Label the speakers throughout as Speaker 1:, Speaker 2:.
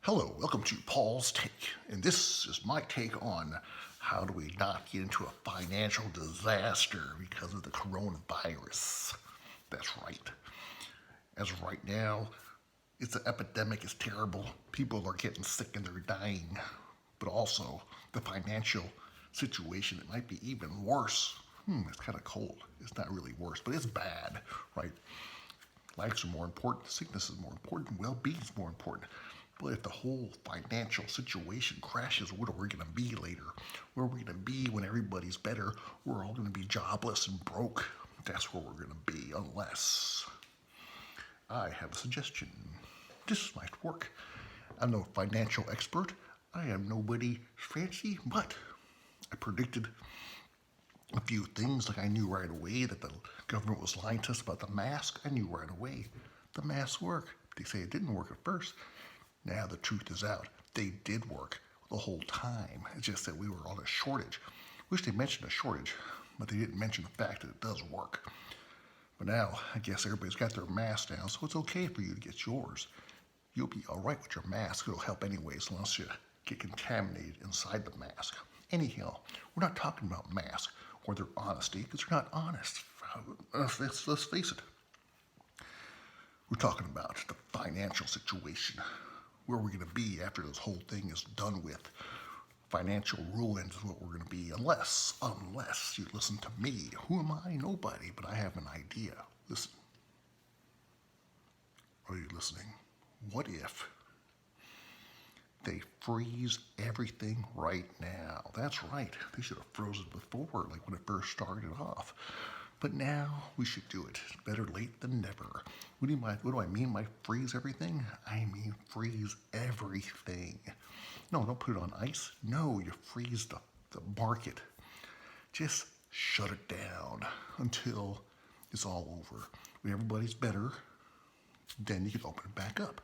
Speaker 1: Hello, welcome to Paul's Take, and this is my take on how do we not get into a financial disaster because of the coronavirus. That's right. As of right now, it's an epidemic, it's terrible. People are getting sick and they're dying. But also, the financial situation, it might be even worse. It's kind of cold. It's not really worse, but it's bad, right? Lives are more important, sickness is more important, well-being is more important. But if the whole financial situation crashes, what are we going to be later? Where are we going to be when everybody's better? We're all going to be jobless and broke. That's where we're going to be unless I have a suggestion. This might work. I'm no financial expert. I am nobody fancy, but I predicted a few things. Like I knew right away that the government was lying to us about the mask. I knew right away the masks work. They say it didn't work at first. Now the truth is out. They did work the whole time. It's just that we were on a shortage. Wish they mentioned a shortage, but they didn't mention the fact that it does work. But now I guess everybody's got their mask now, so it's okay for you to get yours. You'll be all right with your mask. It'll help anyways, unless you get contaminated inside the mask. Anyhow, we're not talking about masks or their honesty, because they're not honest. Let's face it. We're talking about the financial situation. Where we're going to be after this whole thing is done with. Financial ruin is what we're going to be, unless you listen to me. Who am I? Nobody, but I have an idea. Listen. Are you listening? What if they freeze everything right now? That's right. They should have frozen before, like when it first started off. But now we should do it. Better late than never. What do I mean by freeze everything? I mean freeze everything. No, don't put it on ice. No, you freeze the market. Just shut it down until it's all over. When everybody's better, then you can open it back up.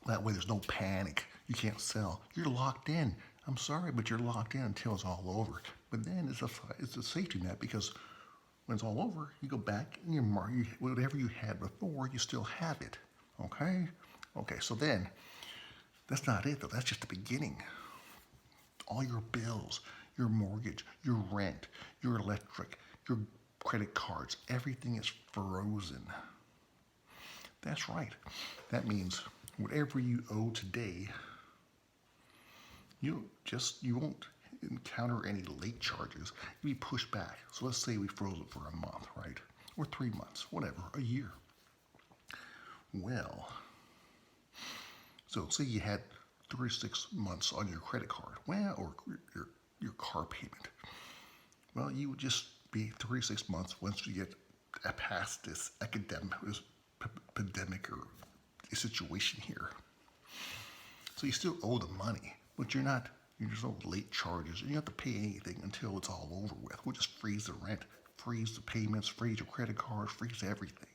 Speaker 1: That way there's no panic. You can't sell. You're locked in. I'm sorry, but you're locked in until it's all over. But then it's a safety net, because when it's all over, you go back and whatever you had before, you still have it. Okay? Okay, so then, that's not it though. That's just the beginning. All your bills, your mortgage, your rent, your electric, your credit cards, everything is frozen. That's right. That means whatever you owe today, you won't encounter any late charges. You'll be pushed back. So let's say we froze it for a month, right? Or 3 months, whatever, a year. Well, so say you had 36 months on your credit card, well, or your car payment. Well, you would just be 36 months once you get past this epidemic or situation here. So you still owe the money, but there's no late charges, and you don't have to pay anything until it's all over with. We'll just freeze the rent, freeze the payments, freeze your credit card, freeze everything.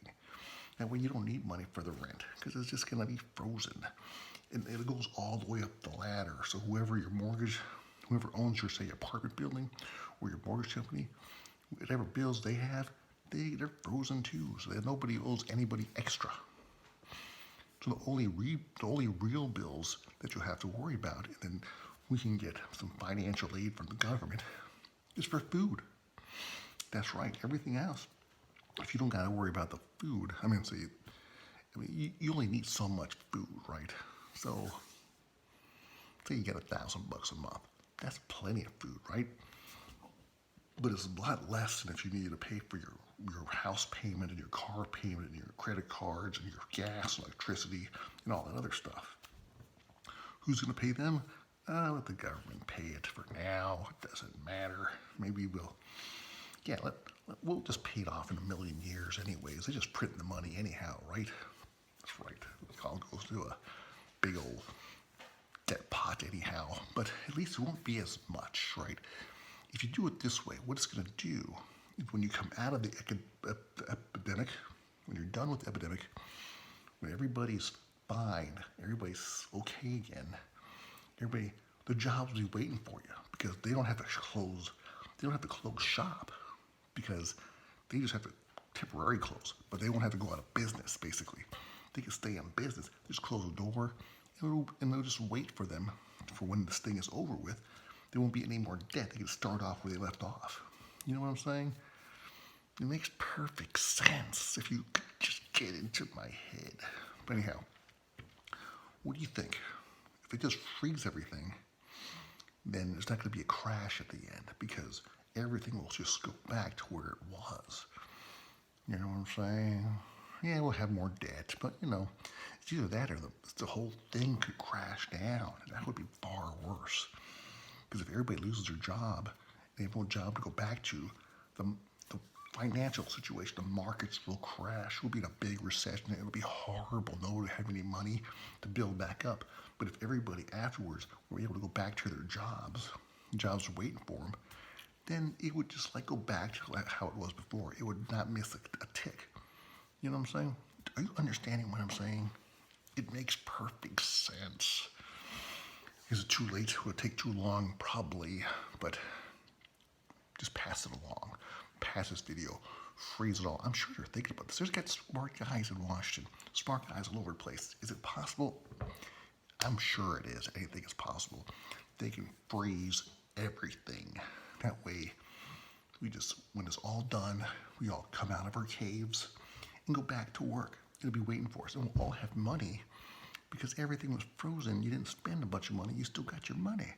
Speaker 1: That way you don't need money for the rent, because it's just going to be frozen. And it goes all the way up the ladder. So whoever owns your, say, apartment building or your mortgage company, whatever bills they have, they're frozen too. So that nobody owes anybody extra. So the only real bills that you'll have to worry about, and then we can get some financial aid from the government, is for food. That's right. Everything else, if you don't got to worry about the food, you only need so much food, right? So, say you get $1,000 a month. That's plenty of food, right? But it's a lot less than if you needed to pay for your house payment and your car payment and your credit cards and your gas, electricity, and all that other stuff. Who's going to pay them? Let the government pay it for now. It doesn't matter. Maybe we'll just pay it off in a million years anyways. They just print the money anyhow, right? That's right. It all goes to a big old debt pot anyhow. But at least it won't be as much, right? If you do it this way, what it's going to do is when you come out of the epidemic, when you're done with the epidemic, when everybody's fine, everybody's okay again, the jobs will be waiting for you, because they don't have to close shop, because they just have to temporarily close, but they won't have to go out of business, basically. They can stay in business. Just close the door And they'll just wait for them for when this thing is over with. There won't be any more debt. They can start off where they left off. You know what I'm saying? It makes perfect sense if you just get into my head. But anyhow, what do you think? If they just freeze everything, then there's not going to be a crash at the end because everything will just go back to where it was. You know what I'm saying? Yeah, we'll have more debt, but it's either that or the whole thing could crash down. That would be far worse. Because if everybody loses their job, they have no job to go back to, the financial situation, the markets will crash. We'll be in a big recession. It'll be horrible. Nobody will have any money to build back up. But if everybody afterwards were able to go back to their jobs are waiting for them, then it would just go back to how it was before. It would not miss a tick. You know what I'm saying? Are you understanding what I'm saying? It makes perfect sense. Is it too late? Will it take too long? Probably. But just pass it along. Pass this video. Freeze it all. I'm sure you're thinking about this. There's got smart guys in Washington. Smart guys all over the place. Is it possible? I'm sure it is. Anything is possible. They can freeze everything. That way, when it's all done, we all come out of our caves and go back to work. It'll be waiting for us. And we'll all have money because everything was frozen. You didn't spend a bunch of money. You still got your money.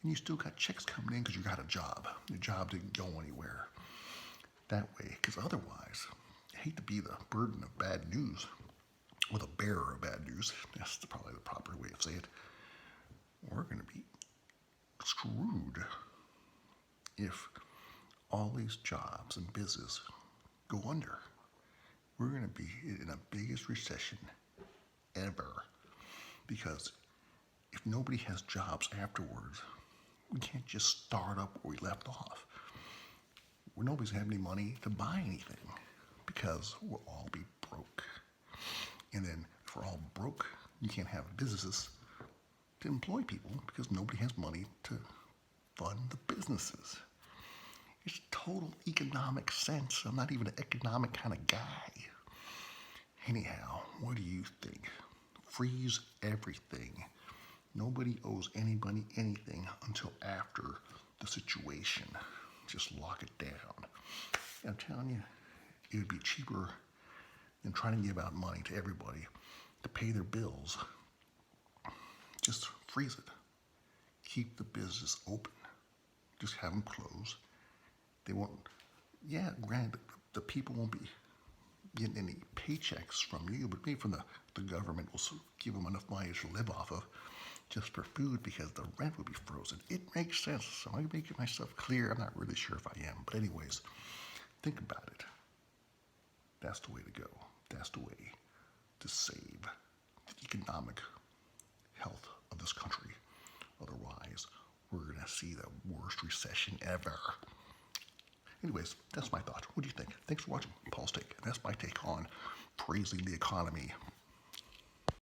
Speaker 1: And you still got checks coming in because you got a job. Your job didn't go anywhere. That way, because otherwise, I hate to be the burden of bad news, or the bearer of bad news. That's probably the proper way of saying it. We're going to be screwed if all these jobs and business go under. We're going to be in the biggest recession ever because if nobody has jobs afterwards, we can't just start up where we left off. Nobody's going to have any money to buy anything because we'll all be broke. And then if we're all broke, you can't have businesses to employ people because nobody has money to fund the businesses. It's total economic sense. I'm not even an economic kind of guy. Anyhow, what do you think? Freeze everything. Nobody owes anybody anything until after the situation. Just lock it down. I'm telling you, it would be cheaper than trying to give out money to everybody to pay their bills. Just freeze it. Keep the business open. Just have them close. They won't, granted, the people won't be getting any paychecks from you, but maybe from the government will give them enough money to live off of just for food because the rent would be frozen. It makes sense. So I'm making myself clear. I'm not really sure if I am. But anyways, think about it. That's the way to go. That's the way to save the economic health of this country. Otherwise, we're going to see the worst recession ever. Anyways, that's my thought. What do you think? Thanks for watching Paul's Take. And that's my take on praising the economy